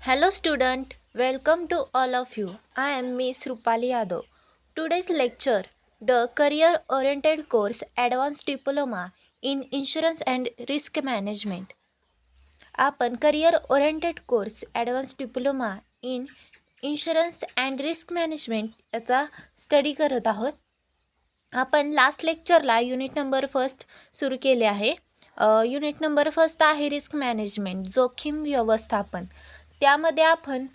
Hello student, welcome to all of you. I am Miss Rupali Yadav. Today's lecture, the career oriented course Advanced Diploma in Insurance and Risk Management. आपण career oriented course advance diploma in insurance and risk management याचा study करत आहोत. आपण last लेक्चरला unit number first सुरू केले आहे. Unit number first आहे risk management, जोखीम व्यवस्थापन. त्यामध्ये आपण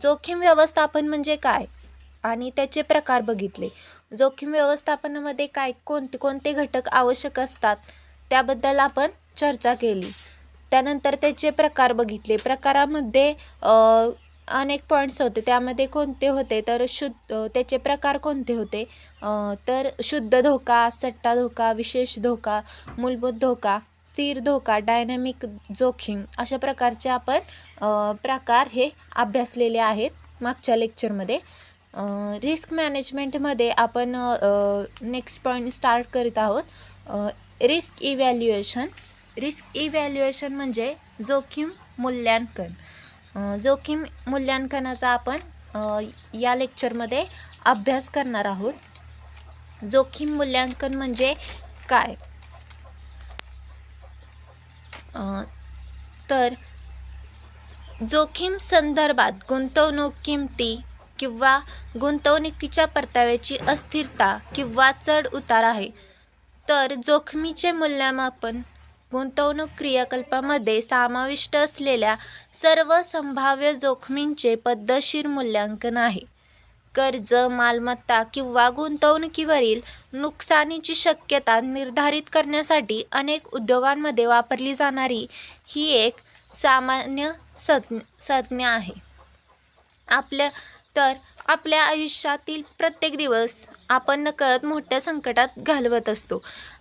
जोखीम व्यवस्थापन म्हणजे काय आणि त्याचे प्रकार बघितले. जोखीम व्यवस्थापनामध्ये काय कोणते घटक आवश्यक असतात त्याबद्दल आपण चर्चा केली. त्यानंतर त्याचे प्रकार बघितले. प्रकारामध्ये अनेक पॉईंट्स होते. त्यामध्ये कोणते होते तर त्याचे प्रकार कोणते होते तर शुद्ध धोका, सट्टा धोका, विशेष धोका, मूलभूत धोका, स्थिर धोका, डायनॅमिक जोखीम अशा प्रकारचे आपण प्रकार हे अभ्यासलेले आहेत मागच्या लेक्चरमध्ये. रिस्क मॅनेजमेंटमध्ये आपण नेक्स्ट पॉईंट स्टार्ट करीत आहोत. Risk evaluation. रिस्क इव्हॅल्युएशन म्हणजे जोखीम मूल्यांकन. जोखीम मूल्यांकनाचा आपण या लेक्चरमध्ये अभ्यास करणार आहोत. जोखीम मूल्यांकन म्हणजे काय तर जोखीम संदर्भात गुंतवणूक किमती किंवा गुंतवणुकीच्या परताव्याची अस्थिरता किंवा चढ उतार आहे. तर जोखमीचे मूल्यमापन गुंतवणूक क्रियाकलापामध्ये समाविष्ट असलेल्या सर्व संभाव्य जोखमींचे पद्धतशीर मूल्यांकन आहे. कर्ज, मालमत्ता किंवा गुंतवणुकीवरील नुकसानीची शक्यता निर्धारित करण्यासाठी अनेक उद्योगांमध्ये वापरली जाणारी ही एक सामान्य संज्ञा आहे. आपल्या आयुष्यातील प्रत्येक दिवस आपण नकळत मोठ्या संकटात घालवत असतो.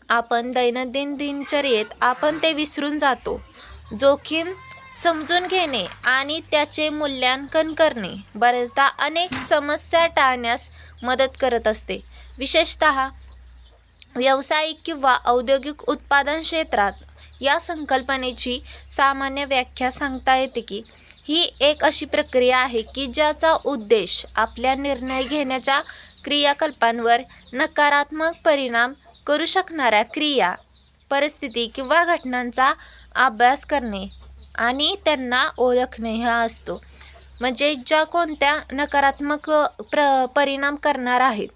आपण दैनंदिन दिनचर्येत आपण ते विसरून जातो. जोखीम समजून घेणे आणि त्याचे मूल्यांकन करणे बरेचदा अनेक समस्या टाळण्यास मदत करत असते. विशेषतः व्यावसायिक किंवा औद्योगिक उत्पादन क्षेत्रात या संकल्पनेची सामान्य व्याख्या सांगता येते की ही एक अशी प्रक्रिया आहे की ज्याचा उद्देश आपल्या निर्णय घेण्याच्या क्रियाकलापांवर नकारात्मक परिणाम करू शकणाऱ्या क्रिया, परिस्थिती किंवा घटनांचा अभ्यास करणे आणि त्यांना ओळखणे हा असतो. म्हणजे ज्या कोणत्या नकारात्मक परिणाम करणार आहेत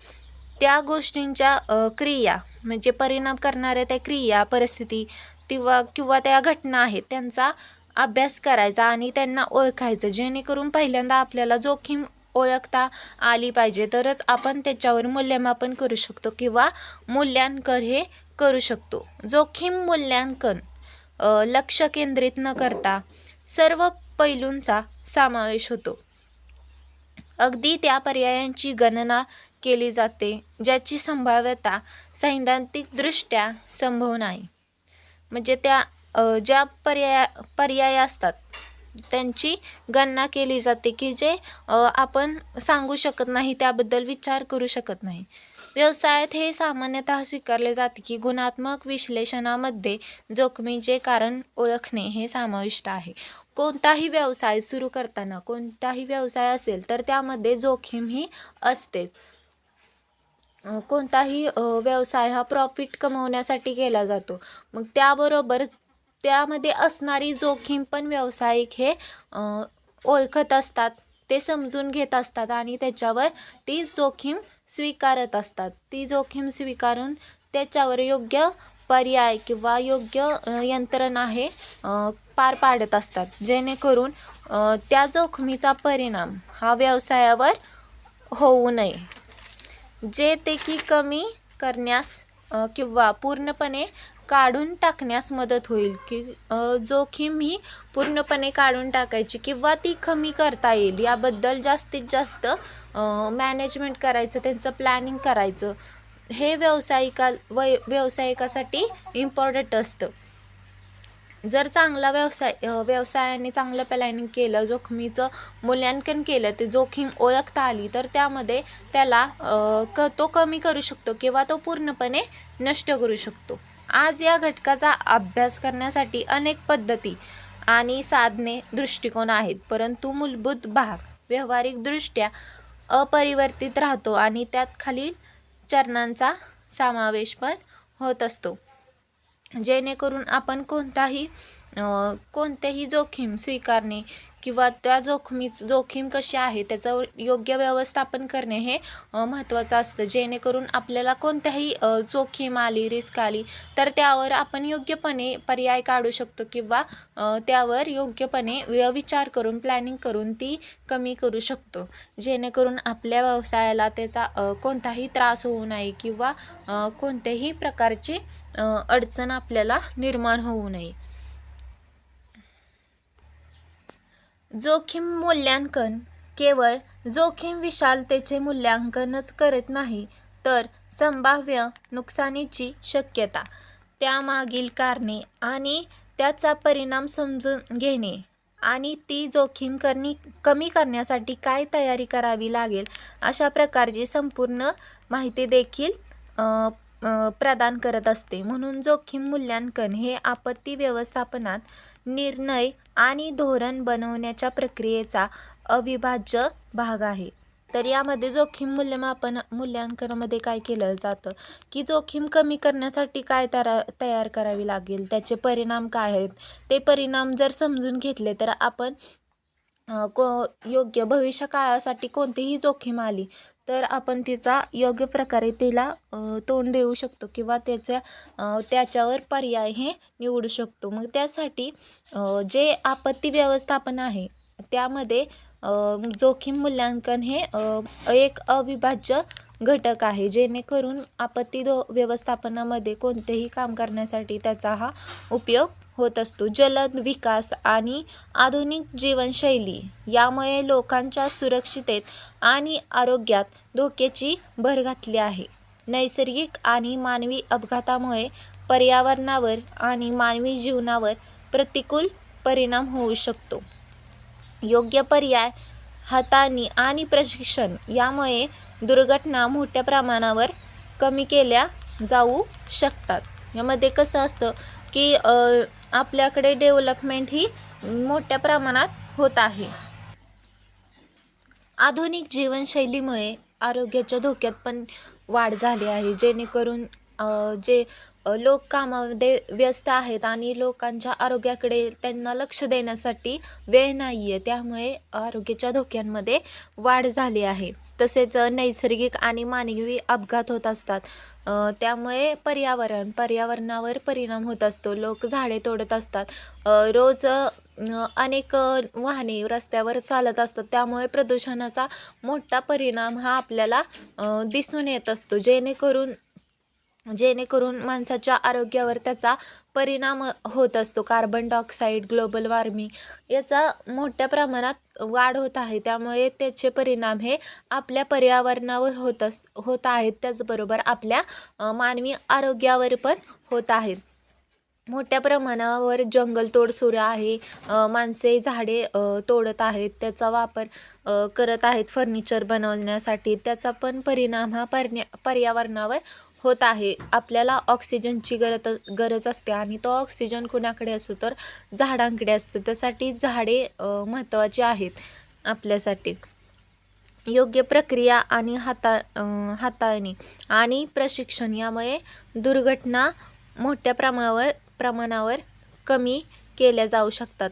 त्या गोष्टींच्या क्रिया म्हणजे परिणाम करणाऱ्या त्या क्रिया, परिस्थिती किंवा त्या घटना आहेत त्यांचा अभ्यास करायचा आणि त्यांना ओळखायचं. जेणेकरून पहिल्यांदा आपल्याला जोखीम ओळखता आली पाहिजे तरच आपण त्याच्यावर मूल्यमापन करू शकतो किंवा मूल्यांकन हे करू शकतो. जोखीम मूल्यांकन लक्ष केंद्रित न करता सर्व पैलूंचा समावेश होतो. अगदी त्या पर्यायांची गणना केली जाते ज्याची संभाव्यता सैद्धांतिकदृष्ट्या संभव नाही. म्हणजे त्या ज्या पर्याय असतात त्यांची गणना केली जाते की जे आपण सांगू शकत नाही, त्याबद्दल विचार करू शकत नाही. व्यवसायात हे सामान्यतः स्वीकारले जाते की गुणात्मक विश्लेषणामध्ये जोखमीचे कारण ओळखणे हे समाविष्ट आहे. कोणताही व्यवसाय सुरू करताना कोणताही व्यवसाय असेल तर त्यामध्ये जोखीम ही असतेच. कोणताही व्यवसाय हा प्रॉफिट कमवण्यासाठी केला जातो. मग त्याबरोबर त्यामध्ये असणारी जोखीम पण व्यावसायिक हे ओळखत असतात, ते समजून घेत असतात आणि त्याच्यावर ती जोखीम स्वीकारत असतात. ती जोखीम स्वीकारून त्याच्यावर योग्य पर्याय किंवा योग्य यंत्रणा हे पार पाडत असतात. जेणेकरून त्या जोखमीचा परिणाम हा व्यवसायावर होऊ नये. जे ते की कमी करण्यास किंवा पूर्णपणे काढून टाकण्यास मदत होईल की जोखीम ही पूर्णपणे काढून टाकायची किंवा ती कमी करता येईल याबद्दल जास्तीत जास्त मॅनेजमेंट करायचं, त्यांचं प्लॅनिंग करायचं हे व्यावसायिकासाठी इम्पॉर्टंट असतं. जर चांगला व्यवसायाने चांगलं प्लॅनिंग केलं, जोखमीचं मूल्यांकन केलं, ते जोखीम ओळखता आली तर त्यामध्ये त्याला तो कमी करू शकतो किंवा तो पूर्णपणे नष्ट करू शकतो. आज या घटकाचा अभ्यास करण्यासाठी अनेक पद्धती आणि साधने दृष्टिकोन आहेत, परंतु मूलभूत भाग व्यावहारिकदृष्ट्या अपरिवर्तित राहतो आणि त्यात खालील चरणांचा समावेश पण होत असतो, जेणेकरून आपण कोणतेही जोखीम स्वीकारणे किंवा त्या जोखीम कशी आहे त्याचं योग्य व्यवस्थापन करणे हे महत्त्वाचं असतं, जेणेकरून आपल्याला कोणत्याही जोखीम आली, रिस्क आली तर त्यावर आपण योग्यपणे पर्याय काढू शकतो किंवा त्यावर योग्यपणे विचार करून प्लॅनिंग करून ती कमी करू शकतो, जेणेकरून आपल्या व्यवसायाला त्याचा कोणताही त्रास होऊ नये किंवा कोणत्याही प्रकारची अडचण आपल्याला निर्माण होऊ नये. जोखीम मूल्यांकन केवळ जोखीम विशालतेचे मूल्यांकनच करत नाही, तर संभाव्य नुकसानीची शक्यता, त्यामागील कारणे आणि त्याचा परिणाम समजून घेणे आणि ती जोखीम कमी करण्यासाठी काय तयारी करावी लागेल अशा प्रकारची संपूर्ण माहिती देखील प्रदान करत असते. म्हणून जोखीम मूल्यांकन हे आपत्ती व्यवस्थापनात निर्णय आणि धोरण बनवण्याच्या प्रक्रियेचा अविभाज्य भाग आहे. तर यामध्ये जोखीम मूल्यांकनामध्ये काय केलं जातं की जोखीम कमी करण्यासाठी काय तयार करावी लागेल, त्याचे परिणाम काय आहेत, ते परिणाम जर समजून घेतले तर आपण योग्य भविष्य काळासाठी कोणतीही जोखीम आली तर आपण तिचा योग्य प्रकारे तिला तोंड देऊ शकतो किंवा त्याच्यावर पर्याय हे निवडू शकतो. मग त्यासाठी जे आपत्ती व्यवस्थापन आहे त्यामध्ये जोखीम मूल्यांकन हे एक अविभाज्य घटक आहे, जेणेकरून आपत्ती व्यवस्थापनामध्ये कोणतेही काम करण्यासाठी त्याचा हा उपयोग होत असतो. जलद विकास आणि आधुनिक जीवनशैली यामुळे लोकांच्या सुरक्षिततेत आणि आरोग्यात धोक्याची भर घातली आहे. नैसर्गिक आणि मानवी अपघातामुळे पर्यावरणावर आणि मानवी जीवनावर प्रतिकूल परिणाम होऊ शकतो. योग्य पर्याय हाताळणी आणि प्रशिक्षण यामुळे दुर्घटना मोठ्या प्रमाणावर कमी केल्या जाऊ शकतात. यामध्ये कसं असतं की आपल्याकडे डेव्हलपमेंट ही मोठ्या प्रमाणात होत आहे. आधुनिक जीवनशैलीमुळे आरोग्याच्या धोक्यात पण वाढ झाली आहे, जेणेकरून जे लोक कामामध्ये व्यस्त आहेत आणि लोकांच्या आरोग्याकडे त्यांना लक्ष देण्यासाठी वेळ नाही आहे, त्यामुळे आरोग्याच्या धोक्यांमध्ये वाढ झाली आहे. तसेच नैसर्गिक आणि मानवी अपघात होत असतात, त्यामुळे पर्यावरणावर परिणाम होत असतो. लोक झाडे तोडत असतात, रोज अनेक वाहने रस्त्यावर चालत असतात, त्यामुळे प्रदूषणाचा मोठा परिणाम हा आपल्याला दिसून येत असतो, जेणेकरून माणसाच्या आरोग्यावर त्याचा परिणाम होत असतो. कार्बन डायऑक्साईड, ग्लोबल वॉर्मिंग याचा मोठ्या प्रमाणात वाढ होत आहे, त्यामुळे त्याचे परिणाम हे आपल्या पर्यावरणावर होत आहेत, त्याचबरोबर आपल्या मानवी आरोग्यावर पण होत आहेत. मोठ्या प्रमाणावर जंगलतोड सुरू आहे, माणसे झाडे तोडत आहेत, त्याचा वापर करत आहेत फर्निचर बनवण्यासाठी, त्याचा पण परिणाम हा पर्यावरणावर होत आहे. आपल्याला ऑक्सिजनची गरज असते आणि तो ऑक्सिजन कुणाकडे असतो तर झाडांकडे असतो, त्यासाठी झाडे महत्त्वाची आहेत आपल्यासाठी. योग्य प्रक्रिया आणि हाताळणी आणि प्रशिक्षण यामुळे दुर्घटना मोठ्या प्रमाणावर कमी केल्या जाऊ शकतात.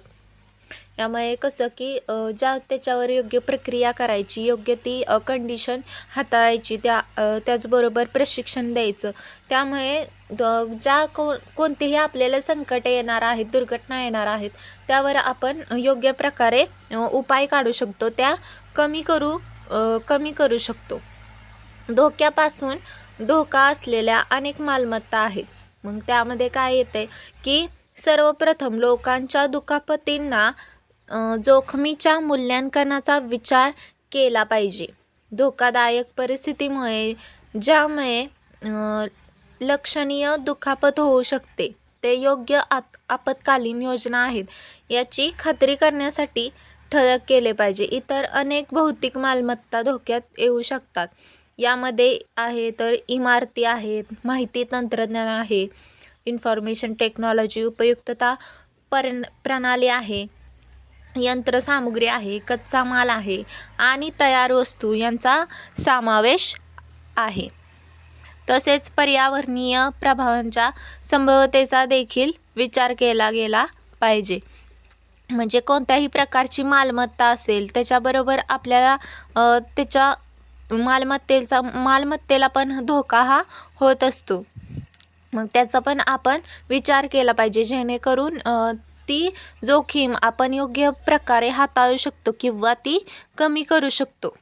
यामुळे कसं की त्याच्यावर योग्य प्रक्रिया करायची, योग्य ती कंडिशन हाताळायची, त्याचबरोबर प्रशिक्षण द्यायचं, त्यामुळे कोणतेही आपल्याला संकट येणार आहेत, दुर्घटना येणार आहेत, त्यावर आपण योग्य प्रकारे उपाय काढू शकतो, त्या कमी करू शकतो. धोक्यापासून धोका असलेल्या अनेक मालमत्ता आहेत. मग त्यामध्ये काय येते की सर्वप्रथम लोकांच्या दुखापतींना जोखमीच्या मूल्यांकनाचा विचार केला पाहिजे. धोकादायक परिस्थितीमुळे ज्यामुळे लक्षणीय दुखापत होऊ शकते ते योग्य आपत्कालीन योजना आहेत याची खात्री करण्यासाठी ठळक केले पाहिजे. इतर अनेक भौतिक मालमत्ता धोक्यात येऊ शकतात, यामध्ये आहे तर इमारती आहेत, माहिती तंत्रज्ञान आहे, इन्फॉर्मेशन टेक्नॉलॉजी, उपयुक्तता प्रणाली आहे, यंत्रसामुग्री आहे, कच्चा माल आहे आणि तयार वस्तू यांचा समावेश आहे. तसेच पर्यावरणीय प्रभावांच्या संभाव्यतेचा देखील विचार केला गेला पाहिजे. म्हणजे कोणत्याही प्रकारची मालमत्ता असेल त्याच्याबरोबर आपल्याला त्याच्या मालमत्तेला पण धोका हा होत असतो. मग त्याचा पण आपण विचार केला पाहिजे, जेणेकरून ती जोखीम आपण योग्य प्रकारे हाताळू शकतो किंवा ती कमी करू शकतो.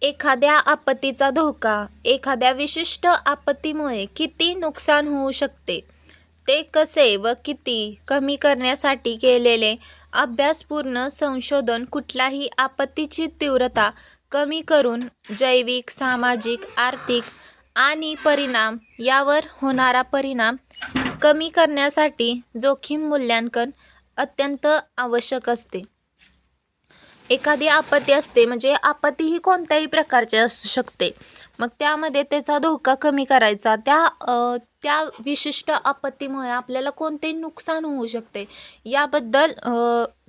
एखाद्या आपत्तीचा धोका, एखाद्या विशिष्ट आपत्तीमुळे किती नुकसान होऊ शकते, ते कसे व किती कमी करण्यासाठी केलेले अभ्यासपूर्ण संशोधन कुठल्याही आपत्तीची तीव्रता कमी करून जैविक, सामाजिक, आर्थिक आणि परिणाम यावर होणारा परिणाम कमी करण्यासाठी जोखीम मूल्यांकन अत्यंत आवश्यक असते. एखादी आपत्ती असते, म्हणजे आपत्ती ही कोणत्याही प्रकारची असू शकते. मग त्यामध्ये त्याचा धोका कमी करायचा, त्या विशिष्ट आपत्तीमुळे आपल्याला कोणते नुकसान होऊ शकते याबद्दल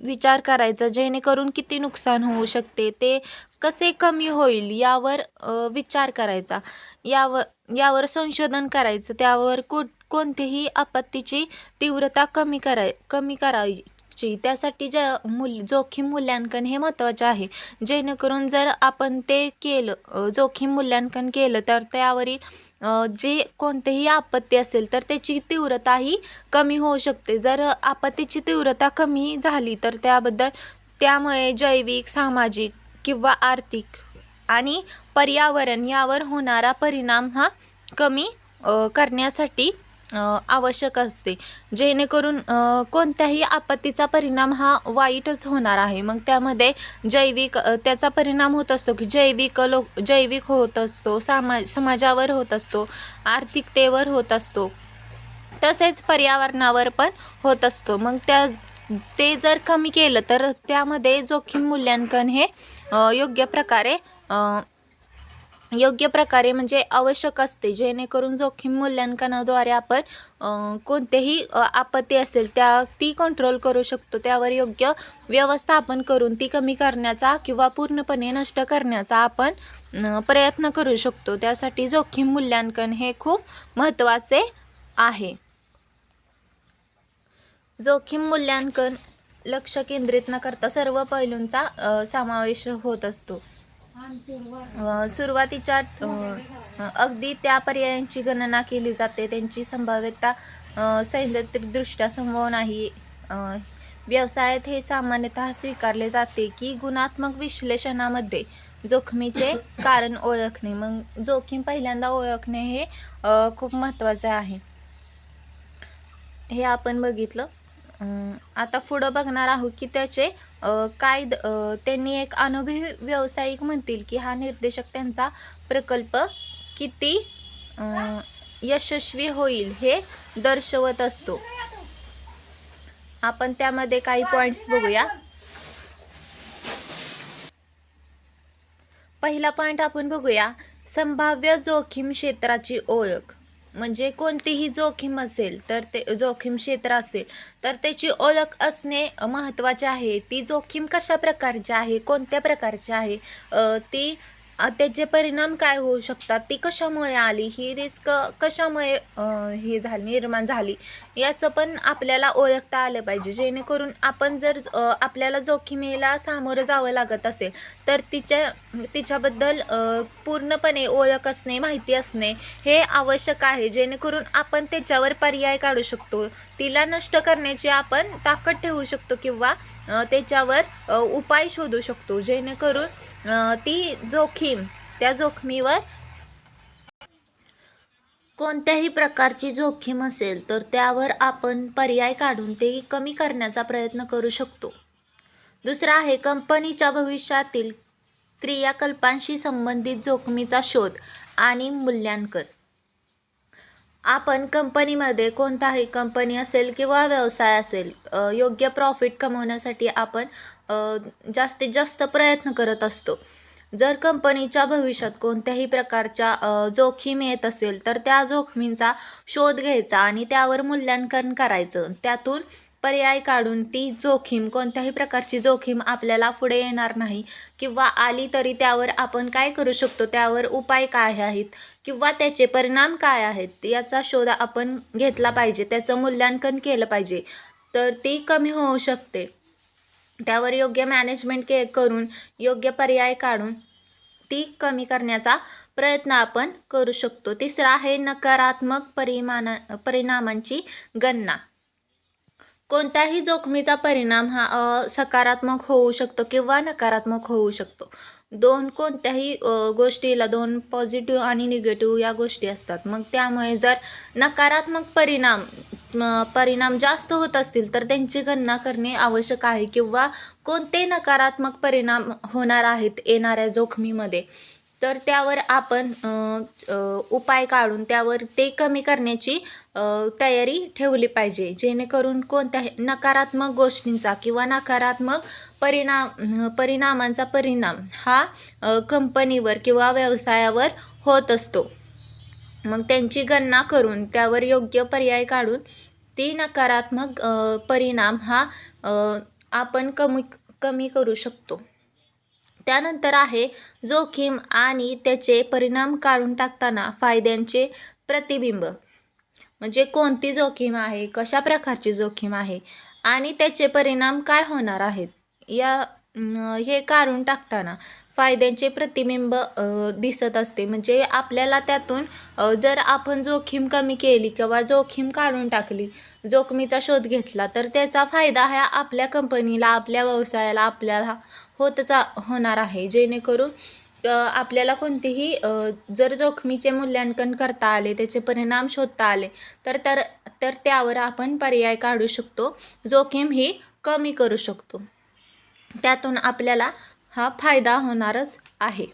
विचार करायचा, जेणेकरून किती नुकसान होऊ शकते, ते कसे कमी होईल यावर विचार करायचा, यावर संशोधन करायचं, त्यावर कोणतीही आपत्तीची तीव्रता कमी करायची. त्यासाठी जोखीम मूल्यांकन हे महत्त्वाचे आहे, जेणेकरून जर आपण ते केलं, जोखीम मूल्यांकन केलं, तर त्यावरील जे कोणतेही आपत्ती असेल तर त्याची तीव्रता ही कमी होऊ शकते. जर आपत्तीची तीव्रता कमी झाली तर त्यामुळे जैविक, सामाजिक किंवा आर्थिक आणि पर्यावरण यावर होणारा परिणाम हा कमी करण्यासाठी आवश्यक असते, जेणेकरून कोणत्याही आपत्तीचा परिणाम हा वाईटच होणार आहे. मग त्यामध्ये त्याचा परिणाम होत असतो की जैविक होत असतो, समाजावर होत असतो, आर्थिकतेवर होत असतो, तसेच पर्यावरणावर पण होत असतो. मग ते जर कमी केलं तर त्यामध्ये जोखीम मूल्यांकन हे योग्य प्रकारे म्हणजे आवश्यक असते, जेणेकरून जोखीम मूल्यांकनाद्वारे आपण कोणतेही आपत्ती असेल ती कंट्रोल करू शकतो, त्यावर योग्य व्यवस्थापन करून ती कमी करण्याचा किंवा पूर्णपणे नष्ट करण्याचा आपण प्रयत्न करू शकतो. त्यासाठी जोखीम मूल्यांकन हे खूप महत्त्वाचे आहे. जोखीम मूल्यांकन लक्ष केंद्रित न करता सर्व पैलूंचा समावेश होत असतो. सुरुवातीच्या अगदी त्या पर्यायांची गणना केली जाते, त्यांची संभाव्यता सैद्धांतिकदृष्ट्या संभव नाही. व्यवसायात हे सामान्यतः स्वीकारले जाते की गुणात्मक विश्लेषणामध्ये जोखमीचे कारण ओळखणे, मग जोखीम पहिल्यांदा ओळखणे हे खूप महत्त्वाचे आहे. हे आपण बघितलं. आता पुढं बघणार आहोत की त्याचे त्यांनी एक अनुभवी व्यावसायिक म्हणतील की हा निर्देशक त्यांचा प्रकल्प किती यशस्वी होईल हे दर्शवत असतो. आपण त्यामध्ये काही पॉइंट्स बघूया. पहिला पॉइंट आपण बघूया, संभाव्य जोखीम क्षेत्राची ओळख. म्हणजे कोणतीही जोखीम असेल तर जोखीम क्षेत्र असेल तर त्याची ओळख असणे महत्त्वाचे आहे. ती जोखीम कशा प्रकारची आहे, कोणत्या प्रकारची आहे, त्याचे परिणाम काय होऊ शकतात, ती कशामुळे आली, ही रिस्क कशामुळे निर्माण झाली, याचं पण आपल्याला ओळखता आलं पाहिजे, जेणेकरून आपण जर आपल्याला जोखमीला सामोरं जावं लागत असेल तर तिच्याबद्दल पूर्णपणे ओळख असणे, माहिती असणे हे आवश्यक आहे, जेणेकरून आपण त्याच्यावर पर्याय काढू शकतो, तिला नष्ट करण्याची आपण ताकद ठेवू शकतो किंवा त्याच्यावर उपाय शोधू शकतो, जेणेकरून त्या जोखमीवर कोणत्याही प्रकारची जोखीम असेल तर त्यावर आपण पर्याय काढून ते कमी करण्याचा प्रयत्न करू शकतो. दुसरा आहे कंपनीच्या भविष्यातील क्रियाकलापांशी संबंधित जोखमीचा शोध आणि मूल्यांकन. आपण कंपनीमध्ये, कोणताही कंपनी असेल किंवा व्यवसाय असेल, योग्य प्रॉफिट कमवण्यासाठी आपण जास्तीत जास्त प्रयत्न करत असतो. जर कंपनीच्या भविष्यात कोणत्याही प्रकारच्या जोखीम येत असेल तर त्या जोखमींचा शोध घ्यायचा आणि त्यावर मूल्यांकन करायचं. त्यातून पर्याय काढून ती जोखीम, कोणत्याही प्रकारची जोखीम आपल्याला पुढे येणार नाही किंवा आली तरी त्यावर आपण काय करू शकतो, त्यावर उपाय काय आहेत किंवा त्याचे परिणाम काय आहेत याचा शोध आपण घेतला पाहिजे, त्याचं मूल्यांकन केलं पाहिजे. तर ती कमी होऊ शकते. त्यावर योग्य मॅनेजमेंट करून योग्य पर्याय काढून ती कमी करण्याचा प्रयत्न आपण करू शकतो. तिसरा आहे नकारात्मक परिणामांची गणना. कोणत्याही जोखमीचा परिणाम हा सकारात्मक होऊ शकतो किंवा नकारात्मक होऊ शकतो. कोणत्याही गोष्टीला दोन पॉझिटिव्ह आणि निगेटिव्ह या गोष्टी असतात. मग त्यामुळे जर नकारात्मक परिणाम जास्त होत असतील तर त्यांची गणना करणे आवश्यक आहे किंवा कोणते नकारात्मक परिणाम होणार आहेत येणाऱ्या जोखमीमध्ये, तर त्यावर आपण उपाय काढून त्यावर ते कमी करण्याची तयारी ठेवली पाहिजे, जेणेकरून कोणत्याही नकारात्मक गोष्टींचा किंवा नकारात्मक परिणामांचा परिणाम हा कंपनीवर किंवा व्यवसायावर होत असतो. मग त्यांची गणना करून त्यावर योग्य पर्याय काढून ती नकारात्मक परिणाम हा आपण कमी करू शकतो. त्यानंतर आहे जोखीम आणि त्याचे परिणाम काढून टाकताना फायद्यांचे प्रतिबिंब. म्हणजे कोणती जोखीम आहे, कशा प्रकारची जोखीम आहे आणि त्याचे परिणाम काय होणार आहेत हे काढून टाकताना फायद्यांचे प्रतिबिंब दिसत असते. म्हणजे आपल्याला त्यातून जर आपण जोखीम कमी केली किंवा जोखीम काढून टाकली, जोखमीचा शोध घेतला, तर त्याचा फायदा हा आपल्या कंपनीला, आपल्या व्यवसायाला, आपल्याला होणार आहे. जेणेकरून आपल्याला कोणतेही जर जोखमीचे मूल्यांकन करता आले, त्याचे परिणाम शोधता आले तर त्यावर आपण पर्याय काढू शकतो, जोखीम ही कमी करू शकतो. त्यातून आपल्याला हा फायदा होणारच आहे.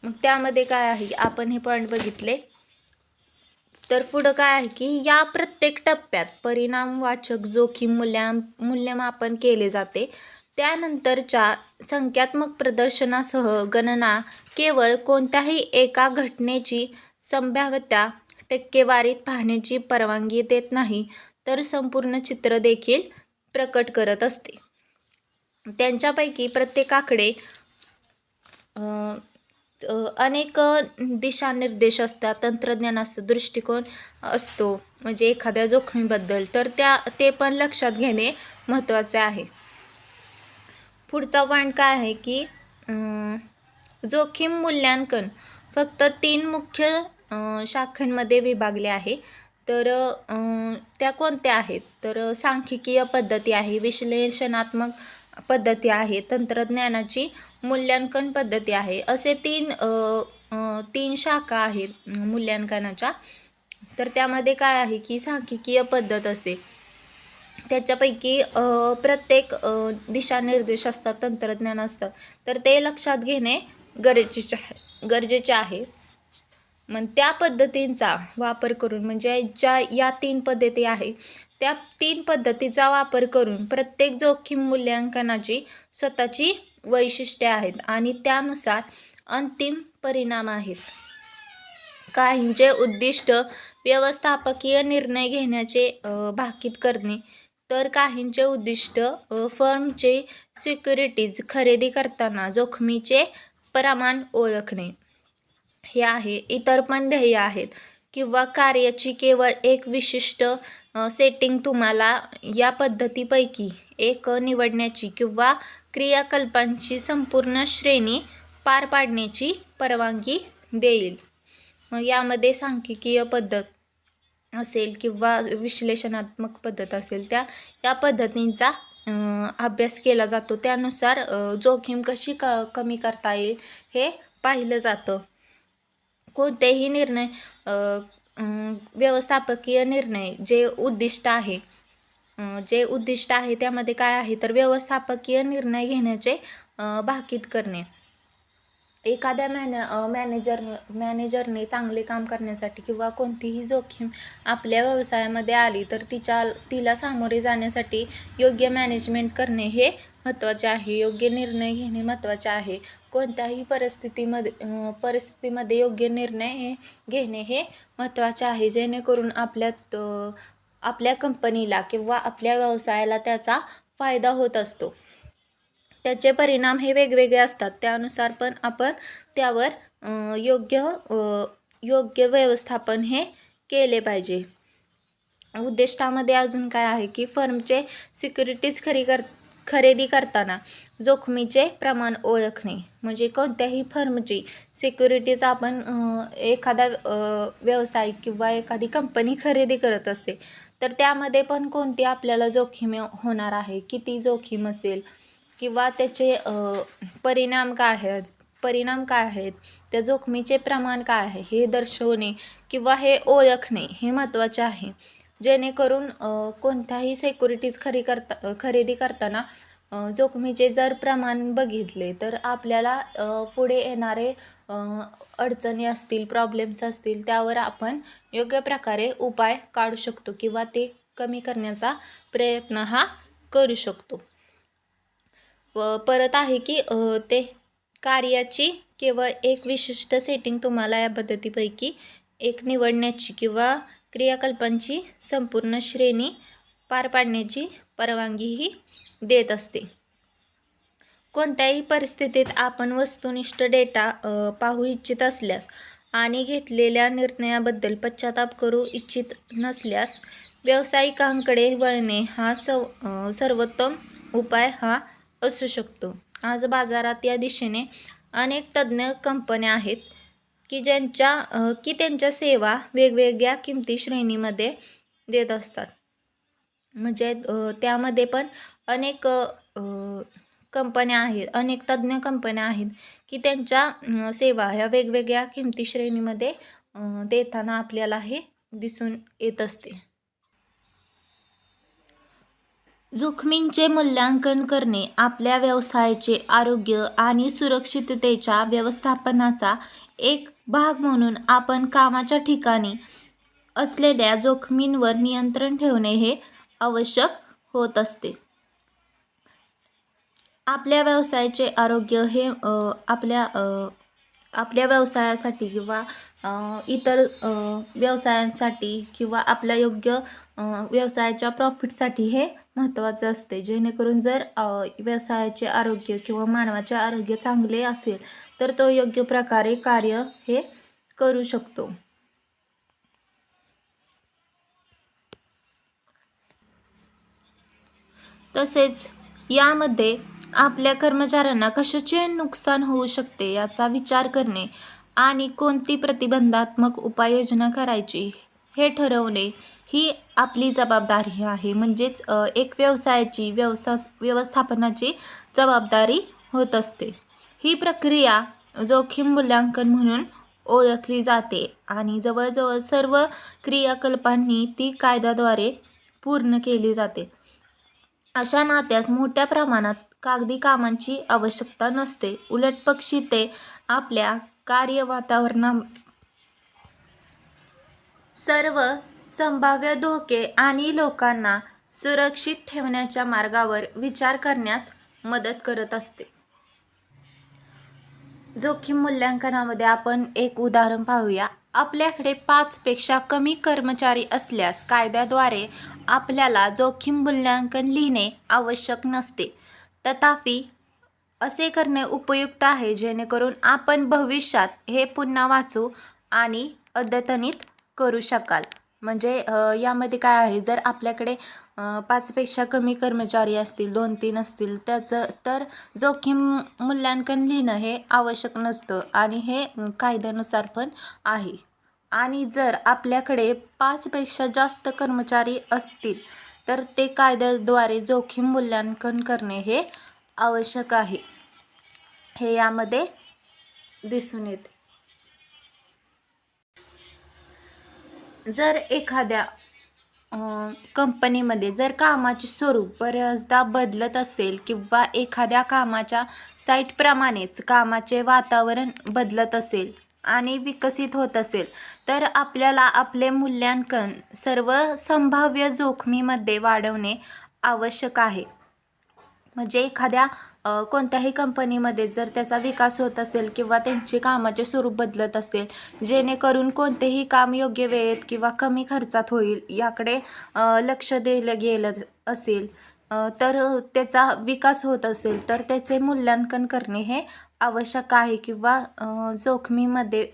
मग त्यामध्ये काय आहे, आपण हे पॉईंट बघितले. तर पुढं काय आहे की या प्रत्येक टप्प्यात परिणामवाचक जोखीम मूल्यमापन केले जाते. त्यानंतरच्या संख्यात्मक प्रदर्शनासह गणना केवळ कोणत्याही एका घटनेची संभाव्यता टक्केवारीत पाहण्याची परवानगी देत नाही, तर संपूर्ण चित्र देखील प्रकट करत असते. त्यांच्यापैकी प्रत्येकाकडे अनेक दिशानिर्देश असतात, तंत्रज्ञान असतं, दृष्टिकोन असतो म्हणजे एखाद्या जोखमीबद्दल, तर ते पण लक्षात घेणे महत्त्वाचे आहे. पुढचा पॉईंट काय आहे की जोखीम मूल्यांकन फक्त 3 मुख्य शाखांमध्ये विभागले आहे. तर त्या कोणत्या आहेत, तर सांख्यिकीय पद्धती आहे, विश्लेषणात्मक पद्धती आहे, तंत्रज्ञानाची मूल्यांकन पद्धती आहे, असे 3 शाखा आहेत मूल्यांकनाच्या. तर त्यामध्ये काय आहे की सांख्यिकीय पद्धत असे, त्याच्यापैकी प्रत्येक दिशानिर्देश असतात, तंत्रज्ञान असतं, तर ते लक्षात घेणे गरजेचे आहे. मग त्या पद्धतींचा वापर करून, म्हणजे या 3 पद्धती आहे, त्या 3 पद्धतीचा वापर करून प्रत्येक जोखीम मूल्यांकनाची स्वतःची वैशिष्ट्ये आहेत आणि त्यानुसार अंतिम परिणाम आहेत. काहींचे उद्दिष्ट व्यवस्थापकीय निर्णय घेण्याचे भाकीत करणे, तर काहींचे उद्दिष्ट फर्मचे सिक्युरिटीज खरेदी करताना जोखमीचे प्रमाण ओळखणे हे आहे. इतर पण ध्येय आहेत किंवा कार्याची केवळ एक विशिष्ट सेटिंग तुम्हाला या पद्धतीपैकी एक निवडण्याची किंवा क्रियाकलापांची संपूर्ण श्रेणी पार पाडण्याची परवानगी देईल. मग यामध्ये सांख्यिकीय पद्धत असेल किंवा विश्लेषणात्मक पद्धत असेल, या पद्धतींचा अभ्यास केला जातो. त्यानुसार जोखीम कशी कमी करता येईल हे पाहिलं जातं. कोणतेही निर्णय व्यवस्थापकीय निर्णय जे उद्दिष्ट आहे त्यामध्ये काय आहे, तर व्यवस्थापकीय निर्णय घेण्याचे भाकीत करणे. एखाद्या मॅनेजरने चांगले काम करण्यासाठी किंवा कोणतीही जोखीम आपल्या व्यवसायामध्ये आली तर तिला सामोरे जाण्यासाठी योग्य मॅनेजमेंट करणे हे महत्त्वाचे आहे. योग्य निर्णय घेणे महत्त्वाचे आहे. कोणत्याही परिस्थितीमध्ये योग्य निर्णय घेणे हे महत्त्वाचे आहे, जेणेकरून आपल्या कंपनीला किंवा आपल्या व्यवसायाला त्याचा फायदा होत असतो. त्याचे परिणाम हे वेगवेगळे असतात, त्यानुसार पण आपण त्यावर योग्य व्यवस्थापन हे केले पाहिजे. उद्दिष्टामध्ये अजून काय आहे की फर्मचे सिक्युरिटीज खरेदी करताना जोखमीचे प्रमाण ओळखणे. म्हणजे कोणत्याही फर्मची सिक्युरिटीज आपण एखादा व्यावसायिक किंवा एखादी कंपनी खरेदी करत असते, तर त्यामध्ये पण कोणती आपल्याला जोखीम होणार आहे, किती जोखीम असेल किंवा त्याचे परिणाम काय आहेत, त्या जोखमीचे प्रमाण काय आहे हे दर्शवणे किंवा हे ओळखणे हे महत्त्वाचे आहे. जेणेकरून कोणत्याही सिक्युरिटीज खरेदी करताना जोखमीचे जर प्रमाण बघितले तर आपल्याला पुढे येणारे अडचणी असतील, प्रॉब्लेम्स असतील, त्यावर आपण योग्य प्रकारे उपाय काढू शकतो किंवा ते कमी करण्याचा प्रयत्न हा करू शकतो. परत आहे की ते कार्याची केवळ एक विशिष्ट सेटिंग तुम्हाला या पद्धतीपैकी एक निवडण्याची किंवा क्रियाकल्पांची संपूर्ण श्रेणी पार पाडण्याची परवानगीही देत असते. कोणत्याही परिस्थितीत आपण वस्तुनिष्ठ डेटा पाहू इच्छित असल्यास आणि घेतलेल्या निर्णयाबद्दल पश्चाताप करू इच्छित नसल्यास व्यावसायिकांकडे वळणे हा सर्वोत्तम उपाय हा असू शकतो. आज बाजारात या दिशेने अनेक तज्ज्ञ कंपन्या आहेत की त्यांच्या सेवा वेगवेगळ्या किमती श्रेणीमध्ये देत असतात. म्हणजे त्यामध्ये पण अनेक कंपन्या आहेत, अनेक तज्ज्ञ कंपन्या आहेत की त्यांच्या सेवा ह्या वेगवेगळ्या किमती श्रेणीमध्ये देताना आपल्याला हे दिसून येत असते. जोखमींचे मूल्यांकन करणे आपल्या व्यवसायाचे आरोग्य आणि सुरक्षिततेच्या व्यवस्थापनाचा एक भाग म्हणून आपण कामाच्या ठिकाणी असलेल्या जोखमींवर नियंत्रण ठेवणे हे आवश्यक होत असते. आपल्या व्यवसायाचे आरोग्य हे आपल्या व्यवसायासाठी किंवा इतर व्यवसायांसाठी किंवा आपल्या योग्य व्यवसायाच्या प्रॉफिटसाठी हे महत्त्वाचं असते. जेणेकरून जर व्यवसायाचे आरोग्य किंवा मानवाचे आरोग्य चांगले असेल तर तो योग्य प्रकारे कार्य हे करू शकतो. तसेच यामध्ये आपल्या कर्मचाऱ्यांना कशाचे नुकसान होऊ शकते याचा विचार करणे आणि कोणती प्रतिबंधात्मक उपाययोजना करायची हे ठरवणे ही आपली जबाबदारी आहे. म्हणजेच एक व्यवसायाची व्यवस्थापनाची जबाबदारी होत असते. ही प्रक्रिया जोखीम मूल्यांकन म्हणून ओळखली जाते आणि जवळजवळ सर्व क्रियाकल्पांनी ती कायद्याद्वारे पूर्ण केली जाते. अशा नात्यास मोठ्या प्रमाणात कागदी कामांची आवश्यकता नसते. उलटपक्षी ते आपल्या कार्य वातावरणात सर्व संभाव्य धोके आणि लोकांना सुरक्षित ठेवण्याच्या मार्गावर विचार करण्यास मदत करत असते. जोखीम मूल्यांकनामध्ये आपण एक उदाहरण पाहूया. आपल्याकडे 5 पेक्षा कमी कर्मचारी असल्यास कायद्याद्वारे आपल्याला जोखीम मूल्यांकन लिहिणे आवश्यक नसते. तथापि असे करणे उपयुक्त आहे जेणेकरून आपण भविष्यात हे पुन्हा वाचू आणि अद्यतनित करू शकाल. म्हणजे यामध्ये काय आहे, जर आपल्याकडे 5 पेक्षा कमी कर्मचारी असतील, 2-3 असतील, तर जोखीम मूल्यांकन लिहिणं हे आवश्यक नसतं आणि हे कायद्यानुसार पण आहे. आणि जर आपल्याकडे 5 पेक्षा जास्त कर्मचारी असतील तर ते कायद्याद्वारे जोखीम मूल्यांकन करणे हे आवश्यक आहे, हे यामध्ये दिसून येते. जर एखाद्या कंपनीमध्ये जर कामाचे स्वरूप बऱ्याचदा बदलत असेल किंवा एखाद्या कामाच्या साईटप्रमाणेच कामाचे वातावरण बदलत असेल आणि विकसित होत असेल, तर आपल्याला आपले मूल्यांकन सर्व संभाव्य जोखमीमध्ये वाढवणे आवश्यक आहे. म्हणजे एखाद्या कोणत्याही कंपनीमध्ये जर त्याचा विकास होत असेल किंवा त्यांचे कामाचे स्वरूप बदलत असेल, जेणेकरून कोणतेही काम योग्य वेळेत किंवा कमी खर्चात होईल याकडे लक्ष दिलं गेलं असेल, तर त्याचा विकास होत असेल तर त्याचे मूल्यांकन करणे हे आवश्यक आहे किंवा जोखमीमध्ये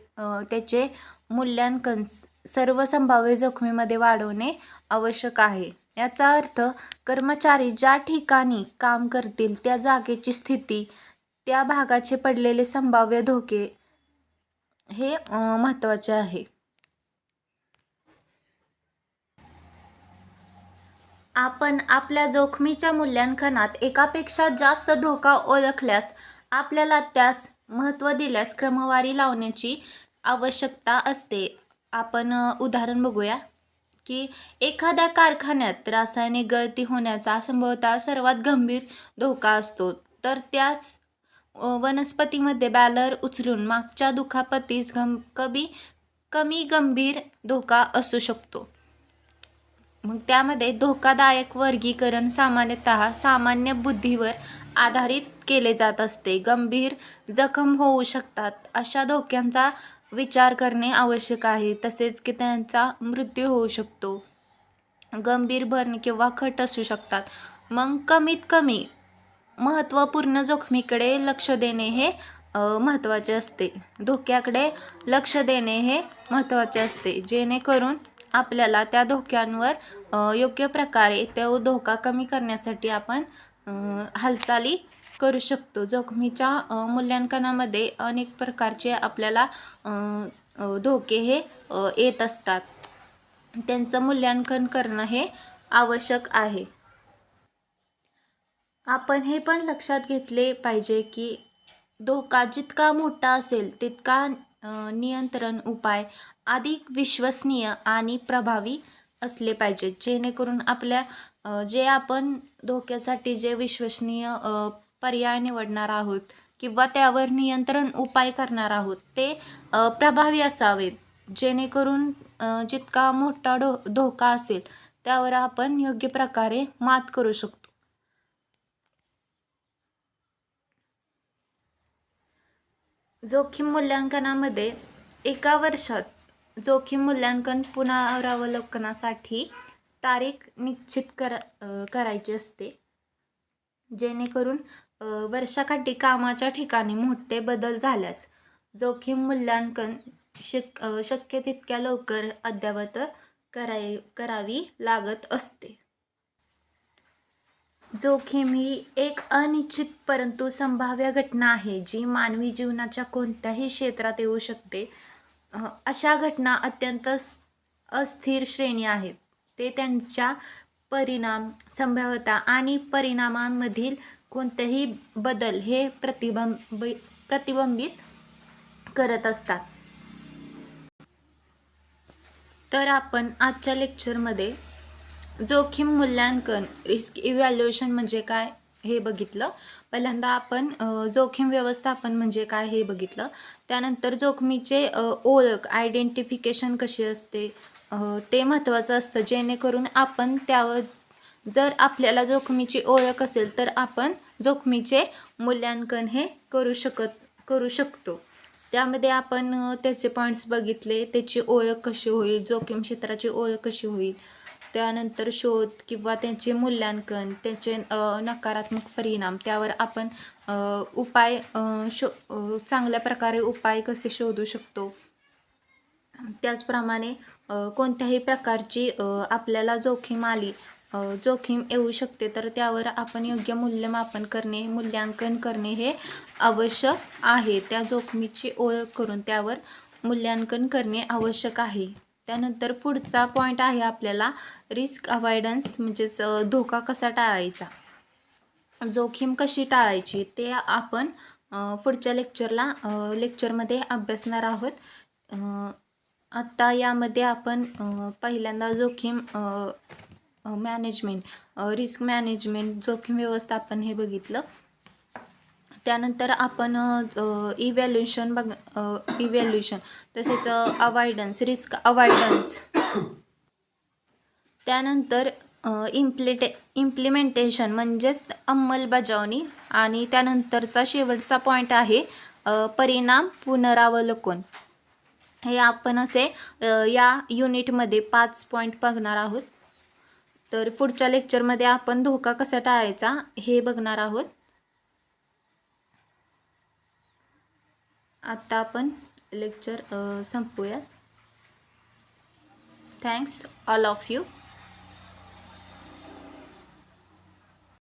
त्याचे मूल्यांकन सर्व संभाव्य जोखमीमध्ये वाढवणे आवश्यक आहे. याचा अर्थ कर्मचारी ज्या ठिकाणी काम करतील त्या जागेची स्थिती, त्या भागाचे पडलेले संभाव्य धोके हे महत्त्वाचे आहे. आपण आपल्या जोखमीच्या मूल्यांकनात एकापेक्षा जास्त धोका ओळखल्यास आपल्याला त्यास महत्त्व दिल्यास क्रमवारी लावण्याची आवश्यकता असते. आपण उदाहरण बघूया की एखाद्या कारखान्यात रासायनिक गळती होण्याचा संभवतः सर्वात गंभीर धोका असतो, तर त्यास वनस्पतीमध्ये बॅलर उचलून मागच्या दुखापतीस कमी गंभीर धोका असू शकतो. मग त्यामध्ये धोकादायक वर्गीकरण सामान्यतः सामान्य बुद्धीवर आधारित केले जात असते. गंभीर जखम होऊ शकतात अशा धोक्यांचा विचार करणे आवश्यक आहे, तसेच की त्यांचा मृत्यू होऊ शकतो. गंभीर बर्न किंवा खट असू शकतात. मग कमीत कमी महत्त्वपूर्ण जोखमीकडे लक्ष देणे हे महत्त्वाचे असते. धोक्याकडे लक्ष देणे हे महत्त्वाचे असते, जेणेकरून आपल्याला त्या धोक्यांवर योग्य प्रकारे तो धोका कमी करण्यासाठी आपण हालचाली करू शकतो. जोखमीच्या मूल्यांकनामध्ये अनेक प्रकारचे आपल्याला धोके हे येत असतात. त्यांचं मूल्यांकन करणं हे आवश्यक आहे. आपण हे पण लक्षात घेतले पाहिजे की धोका जितका मोठा असेल तितका नियंत्रण उपाय अधिक विश्वसनीय आणि प्रभावी असले पाहिजेत, जेणेकरून आपल्या जे आपण धोक्यासाठी जे विश्वसनीय पर्याय निवडणार आहोत किंवा त्यावर नियंत्रण उपाय करणार आहोत ते प्रभावी असावेत, जेणेकरून जितका मोठा धोका असेल त्यावर आपण योग्य प्रकारे मात करू शकतो. जोखीम मूल्यांकनामध्ये एका वर्षात जोखीम मूल्यांकन पुनरावलोकनासाठी तारीख निश्चित करायची असते, जेणेकरून वर्षाकाठी कामाच्या ठिकाणी मोठे बदल झाल्यास जोखीम मूल्यांकन शक्य तितक्या लवकर अद्ययावत करावी लागत असते. जोखीम ही एक अनिश्चित परंतु संभाव्य घटना आहे जी मानवी जीवनाच्या कोणत्याही क्षेत्रात येऊ शकते. अशा घटना अत्यंत अस्थिर श्रेणी आहेत. ते त्यांच्या परिणाम, संभाव्यता आणि परिणामांमधील कोणतेही बदल हे प्रतिबिंबित करत असतात. तर आपण आजच्या लेक्चरमध्ये जोखीम मूल्यांकन, रिस्क इव्हॅल्युएशन म्हणजे काय हे बघितलं. पहिल्यांदा आपण जोखीम व्यवस्थापन म्हणजे काय हे बघितलं. त्यानंतर जोखमीचे ओळख, आयडेंटिफिकेशन कशी असते ते महत्त्वाचं असतं, जेणेकरून आपण त्यावर जर आपल्याला जोखमीची ओळख असेल तर आपण जोखमीचे मूल्यांकन हे करू शकतो. त्यामध्ये आपण त्याचे पॉईंट्स बघितले, त्याची ओळख कशी होईल, जोखीम क्षेत्राची ओळख कशी होईल, त्यानंतर शोध किंवा त्यांचे मूल्यांकन, त्याचे नकारात्मक परिणाम, त्यावर आपण उपाय चांगल्या प्रकारे उपाय कसे शोधू शकतो. त्याचप्रमाणे कोणत्याही प्रकारची आपल्याला जोखीम येऊ शकते तर त्यावर आपण योग्य मूल्यमापन करणे, मूल्यांकन करणे हे आवश्यक आहे. त्या जोखमीची ओळख करून त्यावर मूल्यांकन करणे आवश्यक आहे. त्यानंतर पुढचा पॉईंट आहे आपल्याला रिस्क अवॉइडन्स, म्हणजेच धोका कसा टाळायचा, जोखीम कशी टाळायची ते आपण पुढच्या लेक्चरमध्ये अभ्यासणार आहोत. आत्ता यामध्ये आपण पहिल्यांदा जोखीम मॅनेजमेंट, रिस्क मॅनेजमेंट, जोखीम व्यवस्थापन हे बघितलं. त्यानंतर आपण इव्हॅल्युशन इव्हॅल्युशन, तसेच अवॉइडन्स, रिस्क अवॉइडन्स. त्यानंतर इम्प्लिमेंटेशन म्हणजेच अंमलबजावणी, आणि त्यानंतरचा शेवटचा पॉईंट आहे परिणाम पुनरावलोकन. हे आपण असे या युनिटमध्ये 5 पॉईंट बघणार आहोत. तर पुढच्या लेक्चरमध्ये आपण धोका कसा टाळायचा हे बघणार आहोत. आता आपण लेक्चर संपवूयात. Thanks all of you.